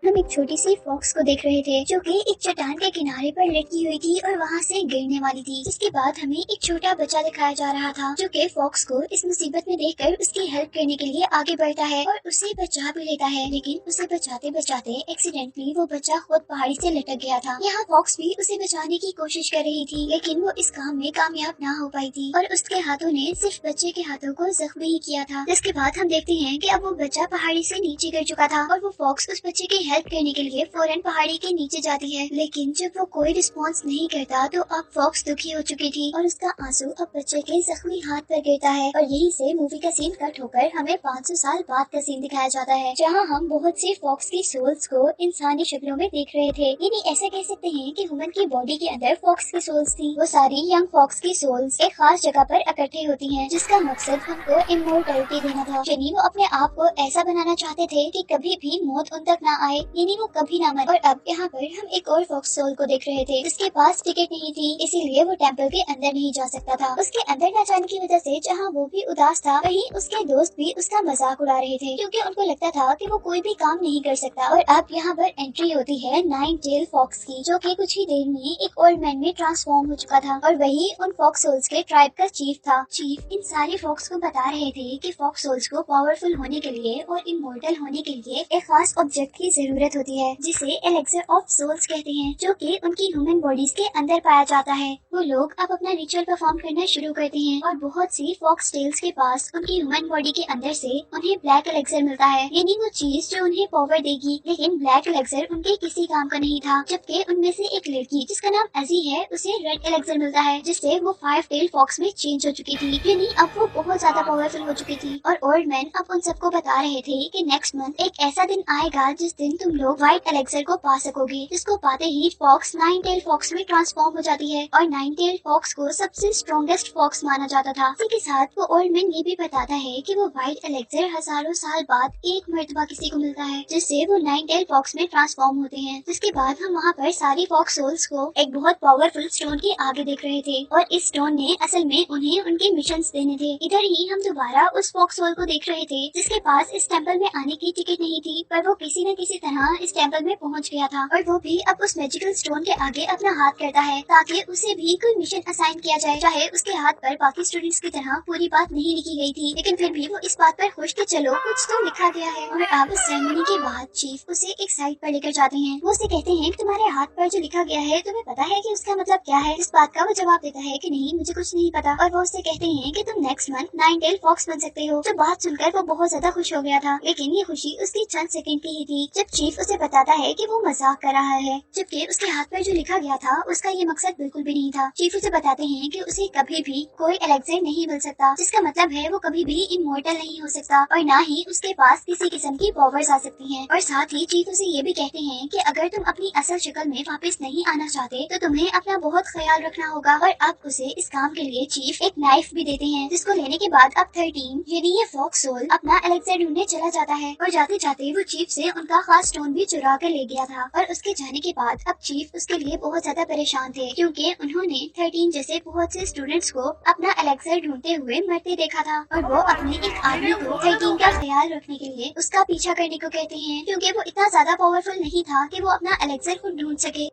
हम एक छोटी सी फॉक्स को देख रहे थे जो कि एक चट्टान के किनारे पर लटकी हुई थी और वहाँ से गिरने वाली थी। जिसके बाद हमें एक छोटा बच्चा दिखाया जा रहा था जो कि फॉक्स को इस मुसीबत में देखकर उसकी हेल्प करने के लिए आगे बढ़ता है और उसे बचा भी लेता है। लेकिन उसे बचाते बचाते एक्सीडेंटली वो बच्चा खुद पहाड़ी से लटक गया था। यहाँ फॉक्स भी उसे बचाने की कोशिश कर रही थी लेकिन वो इस काम में कामयाब ना हो पाई थी और उसके हाथों ने सिर्फ बच्चे के हाथों को जख्मी ही किया था। जिसके बाद हम देखते हैं कि अब वो बच्चा पहाड़ी से नीचे गिर चुका था और वो फॉक्स उस बच्चे की हेल्प करने के लिए फौरन पहाड़ी के नीचे जाती है। लेकिन जब वो कोई रिस्पॉन्स नहीं करता तो अब फॉक्स दुखी हो चुकी थी और उसका आंसू अब बच्चे के जख्मी हाथ पर गिरता है और यहीं से मूवी का सीन कट होकर हमें 500 साल बाद का सीन दिखाया जाता है जहाँ हम बहुत सी फॉक्स की सोल्स को इंसानी शक्लों में देख रहे थे। यानी ऐसा कह सकते हैं कि ह्यूमन की बॉडी के अंदर फॉक्स की सोल्स थी। वो सारी यंग फॉक्स की सोल्स एक खास जगह पर इकट्ठे होती हैं जिसका मकसद उनको इमोर्टैलिटी देना था। यानी वो अपने आप को ऐसा बनाना चाहते थे कि कभी भी मौत उन तक ना आए, यानी वो कभी ना मरे। और अब यहाँ पर हम एक और फॉक्स सोल को देख रहे थे जिसके पास टिकट नहीं थी, इसीलिए वो टेम्पल के अंदर नहीं जा सकता था। उसके अंदर न जाने की वजह से जहाँ वो भी उदास था वहीं उसके दोस्त भी उसका मजाक उड़ा रहे थे क्योंकि उनको लगता था कि वो कोई भी काम नहीं कर सकता। और अब यहाँ पर एंट्री होती है 9 टेल फॉक्स की जो कि कुछ ही देर में एक ओल्ड मैन में ट्रांसफॉर्म हो चुका था और वही उन फॉक्स सोल्स के ट्राइब का चीफ था। चीफ इन सारे फॉक्स को बता रहे थे कि फॉक्स सोल्स को पावरफुल होने के लिए और इमोर्टल होने के लिए एक खास ऑब्जेक्ट की जरूरत होती है जिसे एलेक्सर ऑफ सोल्स कहते हैं जो कि उनकी ह्यूमन बॉडीज के अंदर पाया जाता है। वो लोग अब अपना रिचुअल परफॉर्म करना शुरू करते हैं और बहुत सी फॉक्स टेल्स के पास उनकी ह्यूमन बॉडी के अंदर से उन्हें ब्लैक एलेक्सर मिलता है, यानी वो चीज जो उन्हें पावर देगी। लेकिन ब्लैक एलेक्सर उनके किसी काम का नहीं था, जबकि उनमें से एक लड़की जिसका नाम अजी है उसे रेड एलेक्सर मिलता है जिससे वो 5 टेल फॉक्स में चेंज हो चुकी थी। यानी अब वो बहुत ज्यादा पावरफुल हो चुकी थी और ओल्ड मैन अब उन सबको बता रहे थे कि नेक्स्ट मंथ एक ऐसा दिन आएगा जिस दिन तुम लोग व्हाइट एलेक्सर को पा सकोगे, जिसको पाते ही फॉक्स 9 टेल फॉक्स में ट्रांसफॉर्म हो जाती है और 9 टेल फॉक्स को सबसे स्ट्रॉन्गेस्ट फॉक्स माना जाता था। इसी के साथ वो ओल्ड मैन ये भी बताता है कि वो व्हाइट एलेक्सर हजारों साल बाद एक मर्तबा किसी को मिलता है जिससे वो 9 टेल फॉक्स में ट्रांसफॉर्म होते हैं। जिसके बाद हम वहाँ पर सारी फॉक्स सोल्स को एक बहुत पावरफुल स्टोन के आगे देख रहे थे और इस स्टोन ने असल में उन्हें उनके मिशंस देने थे। इधर ही हम दोबारा उस फॉक्स सोल को देख रहे थे जिसके पास इस टेम्पल में आने की टिकट नहीं थी, पर वो किसी न किसी तरह इस टेम्पल में पहुँच गया था और वो भी अब उस मैजिकल स्टोन के आगे अपना हाथ करता है ताकि उसे भी कोई मिशन असाइन किया जाए। चाहे उसके हाथ पर बाकी स्टूडेंट्स की तरह पूरी बात नहीं लिखी गई थी, लेकिन फिर भी वो इस बात पर खुश कि चलो कुछ तो लिखा गया है। और अब सेरेमनी के बाद चीफ उसे एक साइड पर लेकर जाते हैं। वो उसे कहते हैं कि तुम्हारे हाथ पर जो लिखा गया है तुम्हें पता है कि उसका मतलब क्या है। इस बात का वो जवाब देता है कि नहीं, मुझे कुछ नहीं पता। और वो उससे कहते हैं कि तुम नेक्स्ट मंथ 9 टेल फॉक्स बन सकते हो। जो बात सुनकर वो बहुत ज्यादा खुश हो गया था, लेकिन ये खुशी उसकी चंद सेकंड की ही थी जब चीफ उसे बताता है कि वो मजाक कर रहा है, जबकि उसके हाथ पर जो लिखा गया था उसका ये मकसद बिल्कुल भी नहीं था। चीफ उसे बताते हैं कि उसे कभी भी कोई एलेक्सर नहीं मिल सकता, जिसका मतलब है वो कभी भी इमोर्टल नहीं हो सकता और ना ही उसके पास किसी किस्म की पावर्स आ सकती हैं। और साथ ही चीफ उसे ये भी कहते हैं कि अगर तुम अपनी असल शक्ल में वापस नहीं आना चाहते तो तुम्हें अपना बहुत ख्याल रखना होगा। और अब उसे इस काम के लिए चीफ एक नाइफ भी देते हैं जिसको लेने के बाद अब 13 यानी ये फॉक्स सोल अपना एलेक्सर ढूंढने चला जाता है और जाते जाते वो चीफ से उनका खास स्टोन भी चुरा कर ले गया था। और उसके जाने के बाद अब चीफ उसके लिए बहुत ज्यादा परेशान थे क्योंकि उन्होंने 13 जैसे बहुत से स्टूडेंट्स को अपना एलेक्सर ढूंढते हुए मरते देखा था और वो अपने एक आदमी को 13 का ख्याल रखने के लिए उसका पीछा करने को कहते हैं क्योंकि वो इतना ज्यादा पावरफुल नहीं था कि वो अपना एलेक्सर को ढूंढ सके।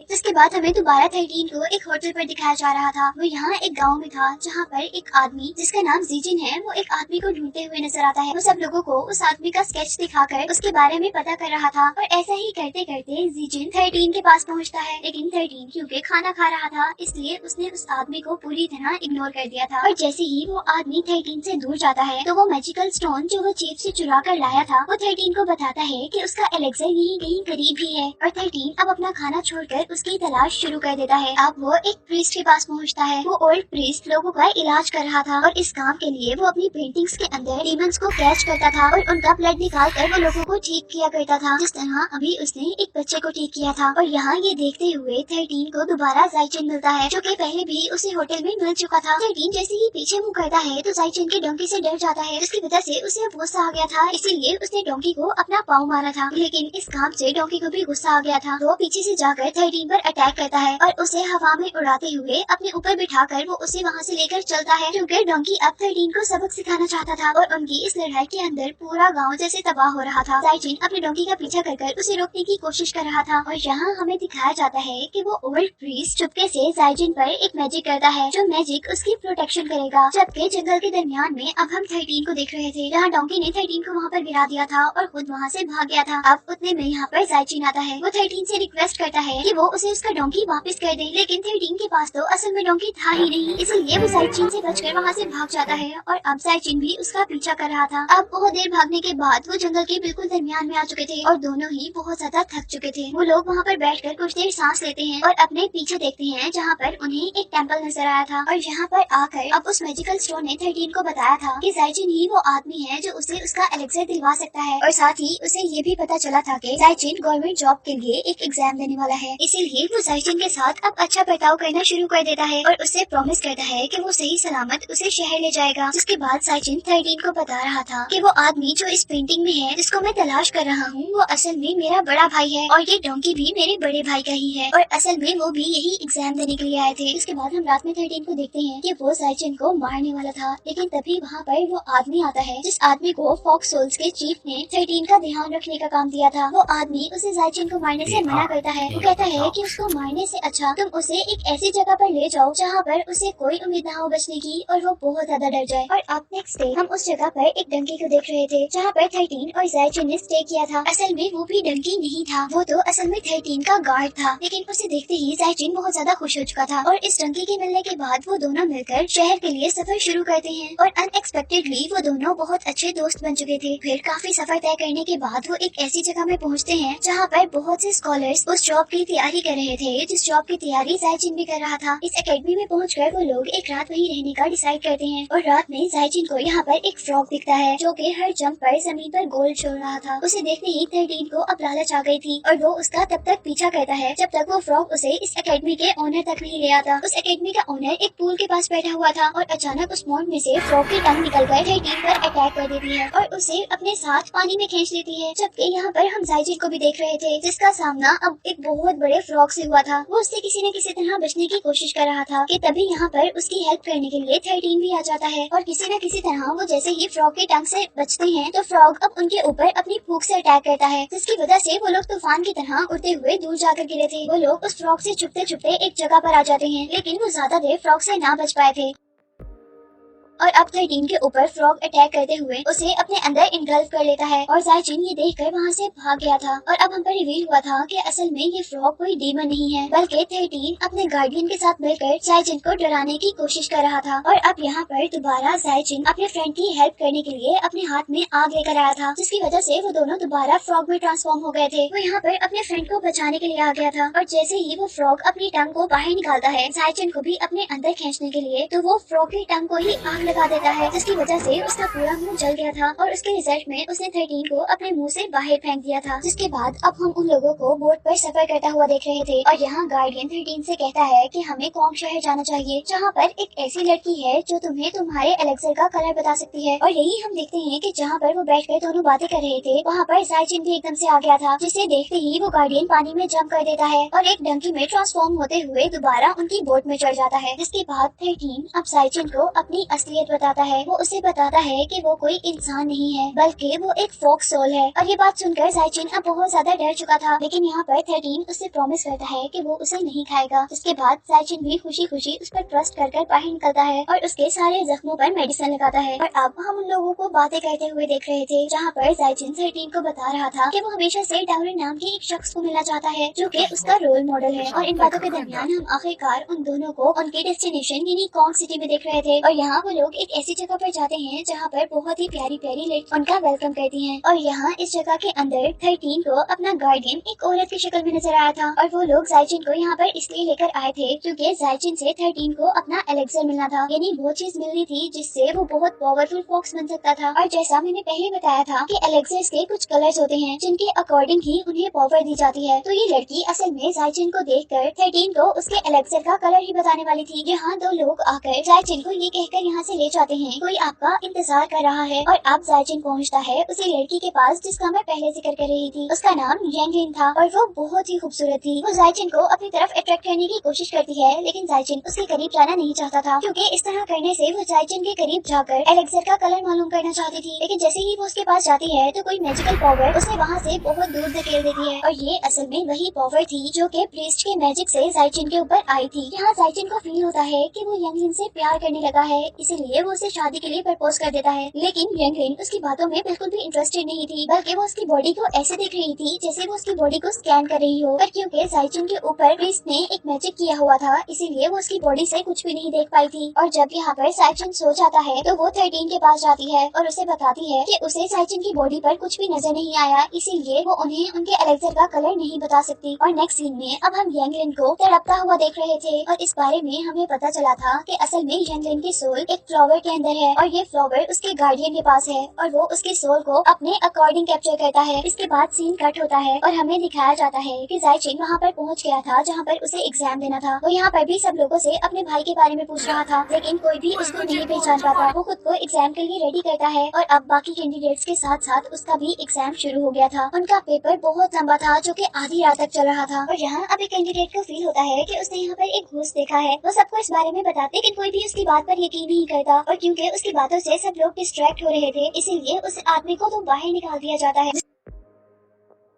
जिसके बाद हमें दोबारा 13 को एक होटल पर दिखाया जा रहा था। वो यहाँ एक गांव में था जहाँ पर एक आदमी जिसका नाम जीजिन है वो एक आदमी को ढूंढते हुए नजर आता है। वो सब लोगों को उस आदमी का स्केच दिखाकर उसके बारे में पता कर रहा था और ऐसा ही करते करते जीजिन 13 के पास पहुँचता है। लेकिन 13 क्योंकि खाना खा रहा था इसलिए उसने उस आदमी को पूरी तरह इग्नोर कर दिया था। और जैसे ही वो आदमी 13 से दूर जाता है तो वो मैजिकल स्टोन जो वो चीफ से चुरा कर लाया था वो 13 को बताता है कि उसका एलेक्सर यहीं कहीं करीब ही है। और 13 अब अपना खाना छोड़कर उसकी तलाश शुरू कर देता है। अब वो एक प्रीस्ट के पास पहुंचता है। वो ओल्ड प्रीस्ट लोगों का इलाज कर रहा था और इस काम के लिए वो अपनी पेंटिंग्स के अंदर डीमंस को कैच करता था और उनका ब्लड निकाल कर वो लोगों को ठीक किया करता था, जिस तरह अभी उसने एक बच्चे को ठीक किया था। और यहाँ ये देखते हुए 13 को दोबारा जाइचिन मिलता है जो कि पहले भी उसे होटल में मिल चुका था। 13 जैसे ही पीछे मुँह करता है तो जाइचिन के डोंकी से डर जाता है जिसकी वजह से उसे गुस्सा आ गया था, इसीलिए उसने डोंकी को अपना पाँव मारा था। लेकिन इस काम से डोंकी को भी गुस्सा आ गया था तो पीछे से जाकर 13 पर अटैक करता है और उसे हवा में उड़ाते हुए अपने ऊपर बिठाकर वो उसे वहाँ से लेकर चलता है, क्योंकि डोंकी अब 13 को सबक सिखाना चाहता था और उनकी इस लड़ाई के अंदर पूरा गाँव जैसे तबाह हो रहा था। जाइजिन अपने डोंकी का पीछा कर उसे रोकने की कोशिश कर रहा था और यहाँ हमें दिखाया जाता है कि वो ओल्ड प्रीस्ट चुपके से जाइजिन पर एक मैजिक करता है, जो मैजिक उसकी प्रोटेक्शन करेगा। जबकि जंगल के दरमियान में अब हम 13 को देख रहे थे, जहाँ डोंकी ने 13 को वहाँ पर गिरा दिया था और खुद वहाँ से भाग गया था। अब उतने में यहाँ पर जाइजिन आता है। वो 13 से रिक्वेस्ट करता है कि वो उसे उसका डोंकी वापस कर दे, लेकिन 13 के पास तो असल में डोंकी था ही नहीं, इसीलिए वो जाइजिन से बचकर वहाँ से भाग जाता है और अब जाइजिन भी उसका पीछा कर रहा था। अब बहुत देर भागने के बाद वो जंगल के बिल्कुल दरमियान में आ चुके थे और दोनों ही बहुत ज्यादा थक चुके थे। वो लोग वहाँ पर बैठकर कुछ देर सांस लेते हैं और अपने पीछे देखते हैं, जहाँ पर उन्हें एक टेंपल नजर आया था और यहाँ पर आकर अब उस मैजिकल स्टोन ने 13 को बताया था कि जाइजिन ही वो आदमी है जो उसे उसका एलेक्सर दिलवा सकता है और साथ ही उसे ये भी पता चला था कि जाइजिन गवर्नमेंट जॉब के लिए एक एग्जाम देने वाला है, इसीलिए वो जाइजिन के साथ अब अच्छा बर्ताव करना शुरू कर देता है और उससे प्रॉमिस करता है कि वो सही सलामत उसे शहर ले जाएगा। जिसके बाद जाइजिन 13 को बता रहा था कि वो आदमी जो इस पेंटिंग में है, जिसको मैं तलाश कर रहा हूँ, वो असल में मेरा बड़ा भाई है और ये डोंकी भी मेरे बड़े भाई का ही है और असल में वो भी यही एग्जाम देने के लिए आए थे। इसके बाद हम रात में 13 को देखते हैं कि वो जाइजिन को मारने वाला था, लेकिन तभी वहाँ पर वो आदमी आता है जिस आदमी को फॉक्स सोल्स के चीफ ने 13 का ध्यान रखने का काम दिया था। वो आदमी उसे जाइजिन को मारने से मना करता है। वो कहता है कि उसको मारने से अच्छा तुम उसे एक ऐसी जगह पर ले जाओ जहाँ पर उसे कोई उम्मीद ना हो बचने की और वो बहुत ज्यादा डर जाए। और अब नेक्स्ट डे हम उस जगह पर एक डंकी को देख रहे थे, जहाँ पर 13 और जाइजिन ने स्टे किया था। असल में वो भी डंकी नहीं था, वो तो असल में 13 का गार्ड था, लेकिन उसे देखते ही जाइजिन बहुत ज्यादा खुश हो चुका था और इस डंकी के मिलने के बाद वो दोनों मिलकर शहर के लिए सफर शुरू करते हैं और अनएक्सपेक्टेडली वो दोनों बहुत अच्छे दोस्त बन चुके थे। फिर काफी सफर तय करने के बाद वो एक ऐसी जगह में पहुँचते हैं जहाँ पर बहुत से स्कॉलर्स उस जॉब की तैयारी कर रहे थे जिस जॉब की तैयारी जाइजिन भी कर रहा था। इस एकेडमी में पहुंचकर वो लोग एक रात वहीं रहने का डिसाइड करते हैं और रात में जाइजिन को यहाँ पर एक फ्रॉग दिखता है जो कि हर जंप पर जमीन पर गोल छोड़ रहा था। उसे देखते ही 13 को अब लालच आ गई थी और वो उसका तब तक पीछा करता है जब तक वो फ्रॉग उसे इस एकेडमी के ओनर तक नहीं ले आता। उस एकेडमी का ओनर एक पूल के पास बैठा हुआ था और अचानक उस पॉन्ड में से फ्रॉग की टंग निकलकर 13 पर अटैक कर देती है और उसे अपने साथ पानी में खींच लेती है। जबकि यहाँ पर हम जाइजिन को भी देख रहे थे जिसका सामना अब एक बहुत बड़े फ्रॉग से हुआ था। वो उससे किसी न किसी तरह बचने की कोशिश कर रहा था कि तभी यहाँ पर उसकी हेल्प करने के लिए 13 भी आ जाता है और किसी न किसी तरह वो जैसे ही फ्रॉग की टंग से बचते हैं तो फ्रॉग अब उनके ऊपर अपनी फूंक से अटैक करता है, जिसकी वजह से वो लोग तूफान की तरह उड़ते हुए दूर जाकर गिरे थे। वो लोग उस फ्रॉग से छुपते छुपते एक जगह पर आ जाते हैं, लेकिन वो ज्यादा देर फ्रॉग से ना बच पाए थे और अब 13 के ऊपर फ्रॉग अटैक करते हुए उसे अपने अंदर इनगल्फ कर लेता है और जाइजिन ये देखकर वहाँ से भाग गया था। और अब हम पर रिवील हुआ था कि असल में ये फ्रॉग कोई डीमन नहीं है, बल्कि 13 अपने गार्डियन के साथ मिलकर जाइजिन को डराने की कोशिश कर रहा था। और अब यहाँ पर दोबारा जाइजिन अपने फ्रेंड की हेल्प करने के लिए अपने हाथ में आग लेकर आया था, जिसकी वजह से वो दोनों दोबारा फ्रॉग में ट्रांसफॉर्म हो गए थे। वो यहाँ पर अपने फ्रेंड को बचाने के लिए आ गया था और जैसे ही वो फ्रॉग अपनी टंग को बाहर निकालता है जाइजिन को भी अपने अंदर खींचने के लिए, तो वो फ्रॉग की टंग को ही आग लगा देता है, जिसकी वजह से उसका पूरा मुंह जल गया था और उसके रिजल्ट में उसने 13 को अपने मुंह से बाहर फेंक दिया था। जिसके बाद अब हम उन लोगों को बोट पर सफर करता हुआ देख रहे थे और यहाँ गार्डियन 13 से कहता है कि हमें कॉम शहर जाना चाहिए, जहाँ पर एक ऐसी लड़की है जो तुम्हें तुम्हारे एलेक्सर का कलर बता सकती है। और यही हम देखते हैं कि जहाँ पर वो बैठकर दोनों बातें कर रहे थे वहाँ पर जाइजिन भी एकदम से आ गया था, जिसे देखते ही वो गार्डियन पानी में जंप कर देता है और एक डंकी में ट्रांसफॉर्म होते हुए दोबारा उनकी बोट में चढ़ जाता है। जिसके बाद 13 अब जाइजिन को अपनी असलियत बताता है। वो उसे बताता है कि वो कोई इंसान नहीं है बल्कि वो एक फोक सोल है। और ये बात सुनकर जाइजिन अब बहुत ज्यादा डर चुका था, लेकिन यहाँ पर 13 उससे प्रॉमिस करता है कि वो उसे नहीं खाएगा। जिसके बाद जाइजिन भी खुशी खुशी उस पर ट्रस्ट कर बाहर निकलता है और उसके सारे जख्मों पर मेडिसिन लगाता है। और अब हम उन लोगों को बातें करते हुए देख रहे थे जहाँ पर जाइजिन 13 को बता रहा था कि वो हमेशा से डाउरी नाम के एक शख्स को मिलना चाहता है जो कि उसका रोल मॉडल है। और इन बातों के दरमियान हम आखिरकार उन दोनों को उनके डेस्टिनेशन यानी कॉन्ग सिटी में देख रहे थे और यहाँ वो लोग एक ऐसी जगह पर जाते हैं जहाँ पर बहुत ही प्यारी प्यारी लड़की उनका वेलकम करती हैं। और यहाँ इस जगह के अंदर 13 को अपना गार्डियन एक औरत की शक्ल में नजर आया था और वो लोग जाइजिन को यहाँ पर इसलिए लेकर आए थे क्योंकि जाइजिन से 13 को अपना एलेक्सर मिलना था, यानी वो चीज मिलनी थी जिससे वो बहुत पावरफुल फॉक्स बन सकता था। और जैसा मैंने पहले बताया था कि एलेक्सर्स के कुछ कलर्स होते हैं जिनके अकॉर्डिंग ही उन्हें पावर दी जाती है, तो ये लड़की असल में जाइजिन को देखकर 13 को उसके एलेक्सर का कलर ही बताने वाली थी। यहाँ दो लोग आकर जाइजिन को ये कहकर यहाँ से ले जाते हैं। कोई आपका इंतजार कर रहा है और अब जायचिन पहुंचता है उसी लड़की के पास जिसका मैं पहले जिक्र कर रही थी। उसका नाम यांगलिन था और वो बहुत ही खूबसूरत थी। वो जायचिन को अपनी तरफ अट्रैक्ट करने की कोशिश करती है, लेकिन जायचिन उसके करीब जाना नहीं चाहता था, क्योंकि इस तरह करने से वो जायचिन के करीब जाकर एलेक्सर का कलर मालूम करना चाहती थी। लेकिन जैसे ही वो उसके पास जाती है तो कोई मैजिकल पावर उसे वहाँ से बहुत दूर धकेल देती है, और ये असल में वही पावर थी जो कि प्रीस्ट के मैजिक से जायचिन के ऊपर आई थी। यहाँ जायचिन को फील होता है कि वो यांगलिन से प्यार करने लगा है, इसीलिए वो उसे शादी के लिए प्रपोज कर देता है। लेकिन यांगलिन उसकी बातों में बिल्कुल भी इंटरेस्टेड नहीं थी, बल्कि वो उसकी बॉडी को ऐसे देख रही थी जैसे वो उसकी बॉडी को स्कैन कर रही हो। पर क्योंकि जायचिन के ऊपर प्रीस्ट ने एक मैजिक किया हुआ था, इसीलिए वो उसकी बॉडी से कुछ भी नहीं देख पाई थी। और जब यहाँ पर जायचिन सो जाता है तो वो 13 के पास जाती है और उसे बताती है कि उसे जायचिन की बॉडी पर कुछ भी नजर नहीं आया, इसीलिए वो उन्हें उनके एलेक्सर का कलर नहीं बता सकती। और नेक्स्ट सीन में अब हम यांगलिन को तड़पता हुआ देख रहे थे, और इस बारे में हमें पता चला था कि असल में यांगलिन की सोल एक फ्लावर के अंदर है और ये फ्लावर उसके गार्डियन के पास है और वो उसकी सोल को अपने अकॉर्डिंग कैप्चर करता है। इसके बाद सीन कट होता है और हमें दिखाया जाता है कि जायचिन वहाँ पर पहुँच गया था जहाँ पर उसे एग्जाम देना था। वो यहाँ पर भी सब लोगों से अपने भाई के बारे में पूछ रहा था, लेकिन कोई भी उसको नहीं पहचान पाता। वो खुद को एग्जाम के लिए रेडी करता है और अब बाकी कैंडिडेट्स के साथ साथ उसका भी एग्जाम शुरू हो गया था। उनका पेपर बहुत लंबा था जो कि आधी रात तक चल रहा था, और यहाँ अब एक कैंडिडेट को फील होता है कि उसने यहाँ पर एक घूस देखा है। वो सबको इस बारे में बताते, लेकिन कोई भी उसकी बात पर यकीन नहीं करता, और क्योंकि उसकी बातों से सब लोग डिस्ट्रैक्ट हो रहे थे, इसीलिए उस आदमी को तो बाहर निकाल दिया जाता है।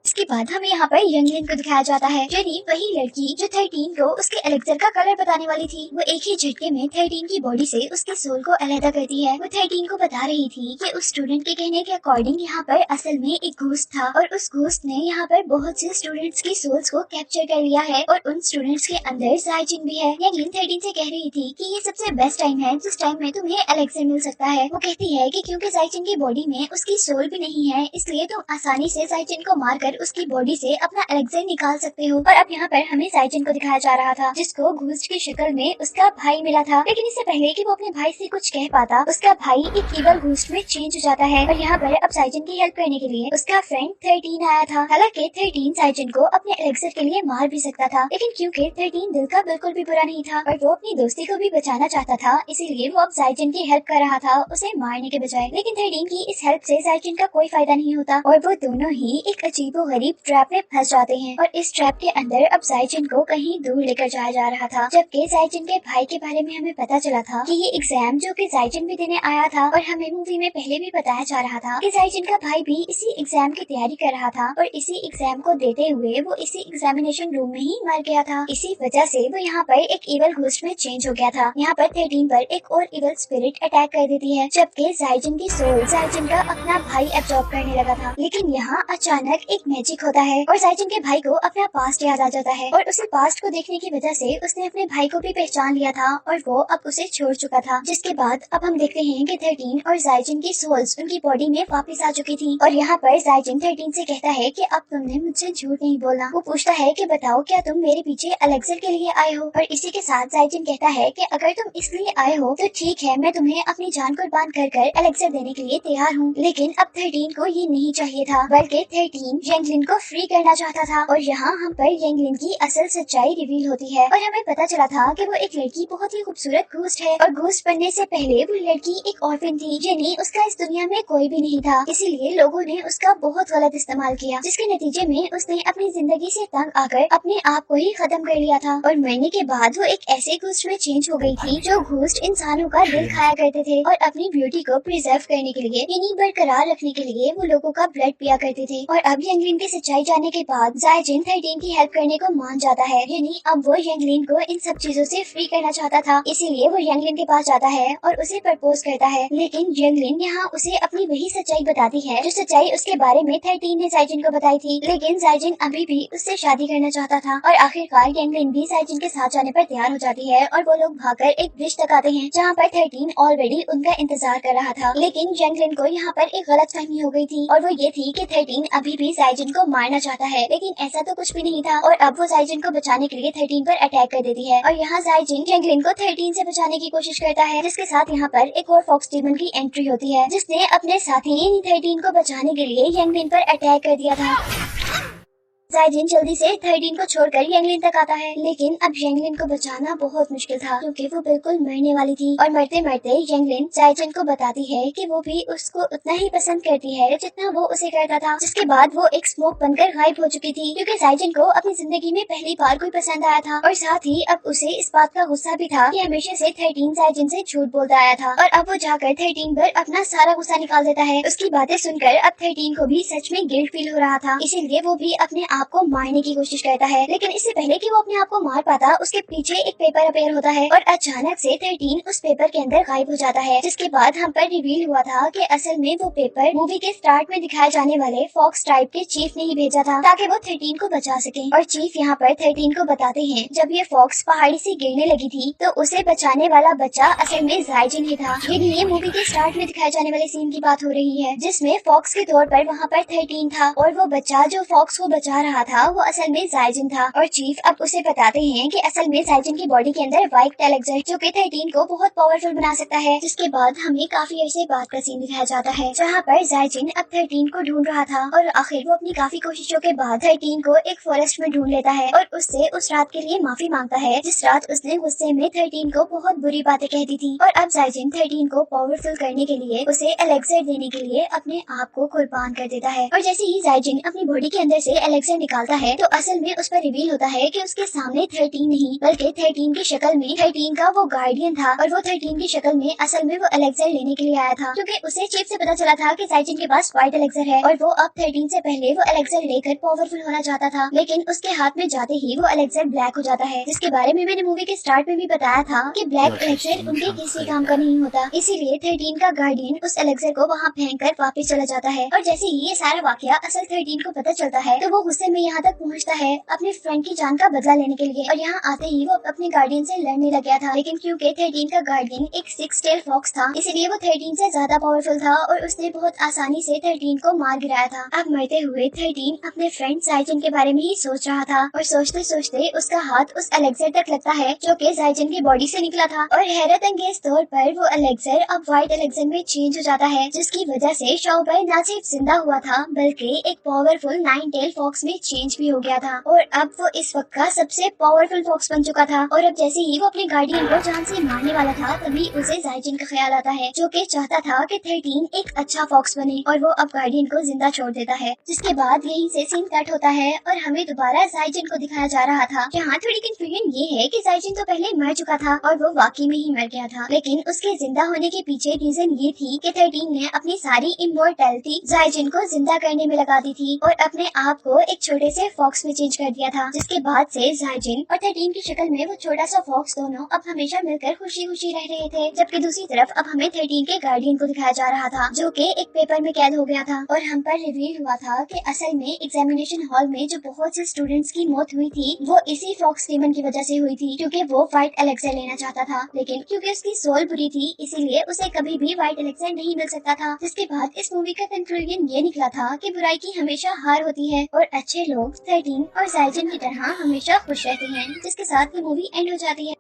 इसके बाद हमें यहाँ पर यांगलिन को दिखाया जाता है, यानी वही लड़की जो 13 को उसके एलेक्सर का कलर बताने वाली थी। वो एक ही झटके में 13 की बॉडी से उसके सोल को अलहदा करती है। वो 13 को बता रही थी कि उस स्टूडेंट के कहने के अकॉर्डिंग यहाँ पर असल में एक घोस्ट था, और उस घोस्ट ने यहाँ पर बहुत से स्टूडेंट्स की सोल्स को कैप्चर कर लिया है, और उन स्टूडेंट्स के अंदर जायचिन भी है। यांगलिन 13 से कह रही थी कि ये सबसे बेस्ट टाइम है जिस टाइम में तुम्हें एलेक्सर मिल सकता है। वो कहती है कि क्योंकि जायचिन की बॉडी में उसकी सोल भी नहीं है, इसलिए तुम आसानी से जायचिन को मारकर उसकी बॉडी से अपना एलेक्सर निकाल सकते हो। और अब यहाँ पर हमें जायचिन को दिखाया जा रहा था, जिसको घूस्ट की शक्ल में उसका भाई मिला था। लेकिन इससे पहले कि वो अपने भाई से कुछ कह पाता, उसका भाई एक ईवल घूस्ट में चेंज हो जाता है, और यहाँ पर अब जायचिन की हेल्प करने के लिए उसका फ्रेंड 13 आया था। हालांकि 13 जायचिन को अपने एलेक्सर के लिए मार भी सकता था, लेकिन क्योंकि 13 दिल का बिल्कुल भी बुरा नहीं था और वो अपनी दोस्ती को भी बचाना चाहता था, इसीलिए वो अब जायचिन की हेल्प कर रहा था उसे मारने के बजाय। लेकिन 13 की इस हेल्प से जायचिन का कोई फायदा नहीं होता, और वो दोनों ही एक अजीबोगरीब ट्रैप में फंस जाते हैं। और इस ट्रैप के अंदर अब जायचिन को कहीं दूर लेकर जाया जा रहा था, जबकि जायचिन के भाई के बारे में हमें पता चला था कि ये एग्जाम जो कि जायचिन भी देने आया था, और हमें मूवी में पहले भी बताया जा रहा था कि जायचिन का भाई भी इसी एग्जाम की तैयारी कर रहा था, और इसी एग्जाम को देते हुए वो इसी एग्जामिनेशन रूम में ही मर गया था। इसी वजह से वो यहाँ पर एक इवल घोस्ट में चेंज हो गया था। यहाँ पर 13 पर एक और इवल स्पिरिट अटैक कर देती है, जबकि जायचिन की सोल जायचिन का अपना भाई एब्जॉर्ब करने लगा था। लेकिन यहाँ अचानक एक मैजिक होता है और जायचिन के भाई को अपना पास्ट याद आ जाता है, और उसी पास्ट को देखने की वजह से उसने अपने भाई को भी पहचान लिया था, और वो अब उसे छोड़ चुका था। जिसके बाद अब हम देखते हैं कि 13 और जायचिन की सोल्स उनकी बॉडी में वापस आ चुकी थी, और यहाँ पर जायचिन 13 से कहता है कि अब तुमने मुझसे झूठ नहीं बोलना। वो पूछता है कि बताओ क्या तुम मेरे पीछे एलेक्सर के लिए आए हो, और इसी के साथ जायचिन कहता है कि अगर तुम इसलिए आए हो तो ठीक है, मैं तुम्हें अपनी जान कुर्बान कर एलेक्सर देने के लिए तैयार हूँ। लेकिन अब 13 को ये नहीं चाहिए था, बल्कि 13 यांगलिन को फ्री करना चाहता था। और यहाँ हम पर यांगलिन की असल सच्चाई रिवील होती है, और हमें पता चला था कि वो एक लड़की बहुत ही खूबसूरत घोस्ट है, और घोस्ट बनने से पहले वो लड़की एक ऑर्फन थी, यानी उसका इस दुनिया में कोई भी नहीं था। इसीलिए लोगों ने उसका बहुत गलत इस्तेमाल किया, जिसके नतीजे में उसने अपनी जिंदगी से तंग आकर अपने आप को ही खत्म कर लिया था। और मरने के बाद वो एक ऐसे घोस्ट में चेंज हो गई थी जो घोस्ट इंसानों का दिल खाया करते थे, और अपनी ब्यूटी को प्रिजर्व करने के लिए यानी बरकरार रखने के लिए वो लोगों का ब्लड पिया करते थे। और अब यांगलिन की सच्चाई जानने के बाद जायचिन 13 की हेल्प करने को मान जाता है, यानी अब वो यांगलिन को इन सब चीजों से फ्री करना चाहता था। इसीलिए वो यांगलिन के पास जाता है और उसे प्रपोज करता है। लेकिन यांगलिन यहाँ उसे अपनी वही सच्चाई बताती है जो सच्चाई उसके बारे में 13 ने जायचिन को बताई थी। लेकिन जायचिन अभी भी उससे शादी करना चाहता था, और आखिरकार यांगलिन भी जायचिन के साथ जाने पर तैयार हो जाती है, और वो लोग भागकर एक ब्रिज तक आते हैं जहाँ पर 13 ऑलरेडी उनका इंतजार कर रहा था। लेकिन यांगलिन को यहाँ पर एक गलतफहमी हो गई थी, और वो ये थी कि 13 अभी भी जायचिन को मारना चाहता है, लेकिन ऐसा तो कुछ भी नहीं था। और अब वो जायचिन को बचाने के लिए 13 पर अटैक कर देती है, और यहाँ जायचिन यांगलिन को 13 से बचाने की कोशिश करता है, जिसके साथ यहाँ पर एक और फॉक्स डीमन की एंट्री होती है, जिसने अपने साथी 13 को बचाने के लिए यांगलिन पर अटैक कर दिया था। जाइजिन जल्दी से 13 को छोड़कर यंगलिन तक आता है, लेकिन अब यंगलिन को बचाना बहुत मुश्किल था क्योंकि वो बिल्कुल मरने वाली थी। और मरते मरते यंगलिन जाइजिन को बताती है कि वो भी उसको उतना ही पसंद करती है जितना वो उसे करता था। जिसके बाद वो एक स्मोक बनकर गायब हो चुकी थी क्योंकि जाइजिन को अपनी जिंदगी में पहली बार कोई पसंद आया था और साथ ही अब उसे इस बात का गुस्सा भी था कि हमेशा से 13 जाइजिन से झूठ बोलता आया था और अब वो जाकर 13 पर अपना सारा गुस्सा निकाल देता है। उसकी बातें सुनकर अब 13 को भी सच में गिल्ट फील हो रहा था, इसीलिए वो भी अपने आप को मारने की कोशिश करता है। लेकिन इससे पहले कि वो अपने आप को मार पाता, उसके पीछे एक पेपर अपेयर होता है और अचानक से 13 उस पेपर के अंदर गायब हो जाता है। जिसके बाद हम पर रिवील हुआ था कि असल में वो पेपर मूवी के स्टार्ट में दिखाए जाने वाले फॉक्स ट्राइब के चीफ ने ही भेजा था ताकि वो 13 को बचा सके। और चीफ यहाँ पर 13 को बताते हैं जब ये फॉक्स पहाड़ी से गिरने लगी थी तो उसे बचाने वाला बच्चा असल में जाइजिन ही था। ये मूवी के स्टार्ट में दिखाए जाने वाले सीन की बात हो रही है जिसमें फॉक्स के तौर पर वहाँ पर 13 था और वो बच्चा जो फॉक्स को बचा रहा था वो असल में जाइजिन था। और चीफ अब उसे बताते हैं कि असल में जाइजिन की बॉडी के अंदर वाइट एलेक्सर जो कि 13 को बहुत पावरफुल बना सकता है। जिसके बाद हमें काफी ऐसे बात का सीन दिखाया जाता है जहाँ पर जाइजिन अब 13 को ढूंढ रहा था और आखिर वो अपनी काफी कोशिशों के बाद 13 को एक फॉरेस्ट में ढूंढ लेता है और उससे उस रात के लिए माफी मांगता है जिस रात उसने गुस्से में 13 को बहुत बुरी बातें कह दी थी। और अब जाइजिन 13 को पावरफुल करने के लिए उसे एलेक्सर देने के लिए अपने आप को कुर्बान कर देता है। और जैसे ही जाइजिन अपनी बॉडी के अंदर से एलेक्सर निकालता है तो असल में उस पर रिवील होता है कि उसके सामने 13 नहीं बल्कि 13 की शक्ल में 13 का वो गार्डियन था और वो 13 की शक्ल में असल में वो एलेक्सर लेने के लिए आया था क्योंकि उसे चीफ से पता चला था कि जाइजिन के पास व्हाइट एलेक्सर है और वो अब 13 से पहले वो एलेक्सर लेकर पावरफुल होना चाहता था। लेकिन उसके हाथ में जाते ही वो एलेक्सर ब्लैक हो जाता है जिसके बारे में मैंने मूवी के स्टार्ट में भी बताया था कि ब्लैक एलेक्सर उनके किसी काम का नहीं होता, इसीलिए 13 का गार्डियन उस एलेक्सर को वहाँ फेंक कर वापस चला जाता है। और जैसे ही ये सारा वाकया असल 13 को पता चलता है तो वो गुस्से में यहाँ तक पहुँचता है अपने फ्रेंड की जान का बदला लेने के लिए और यहाँ आते ही वो अपने गार्डियन से लड़ने लग गया था। लेकिन क्योंकि 13 का गार्डियन एक 6 टेल फॉक्स था इसलिए वो 13 से ज्यादा पावरफुल था और उसने बहुत आसानी से 13 को मार गिराया था। अब मरते हुए 13 अपने फ्रेंड जाइजिन के बारे में ही सोच रहा था और सोचते सोचते उसका हाथ उस एलेक्सर तक लगता है जो कि जाइजिन की बॉडी से निकला था और हैरत अंगेज तौर पर वो एलेक्सर अब व्हाइट एलेक्सर में चेंज हो जाता है जिसकी वजह से शॉबर न सिर्फ जिंदा हुआ था बल्कि एक पावरफुल 9 टेल फॉक्स में चेंज भी हो गया था और अब वो इस वक्त का सबसे पावरफुल फॉक्स बन चुका था। और अब जैसे ही वो अपने गार्डियन को जान से मारने वाला था तभी उसे जाइजिन का ख्याल आता है जो कि चाहता था कि 13 एक अच्छा फॉक्स बने और वो अब गार्डियन को जिंदा छोड़ देता है। जिसके बाद यहीं से सीन कट होता है और हमें दोबारा जाइजिन को दिखाया जा रहा था। यहाँ थोड़ी कंफ्यूजन ये है कि जाइजिन तो पहले मर चुका था और वो वाकई में ही मर गया था, लेकिन उसके जिंदा होने के पीछे रीजन ये थी कि 13 ने अपनी सारी इमोर्टैलिटी जाइजिन को जिंदा करने में लगा दी थी और अपने आप को एक छोटे से फॉक्स में चेंज कर दिया था। जिसके बाद से जाइजिन और 13 की शक्ल में वो छोटा सा फॉक्स दोनों अब हमेशा मिलकर खुशी खुशी रह रहे थे। जबकि दूसरी तरफ अब हमें 13 के गार्डियन को दिखाया जा रहा था जो कि एक पेपर में कैद हो गया था और हम पर रिवील हुआ था कि असल में एग्जामिनेशन हॉल में जो बहुत से स्टूडेंट्स की मौत हुई थी वो इसी फॉक्स डीमन की वजह से हुई थी क्योंकि वो व्हाइट एलेक्सर लेना चाहता था, लेकिन क्योंकि उसकी सोल बुरी थी इसीलिए उसे कभी भी व्हाइट एलेक्सर नहीं मिल सकता था। जिसके बाद इस मूवी का कंक्लूजन ये निकला था कि बुराई की हमेशा हार होती है और अच्छे लोग 13 और जाइजिन की तरह हमेशा खुश रहते हैं। जिसके साथ ये मूवी एंड हो जाती है।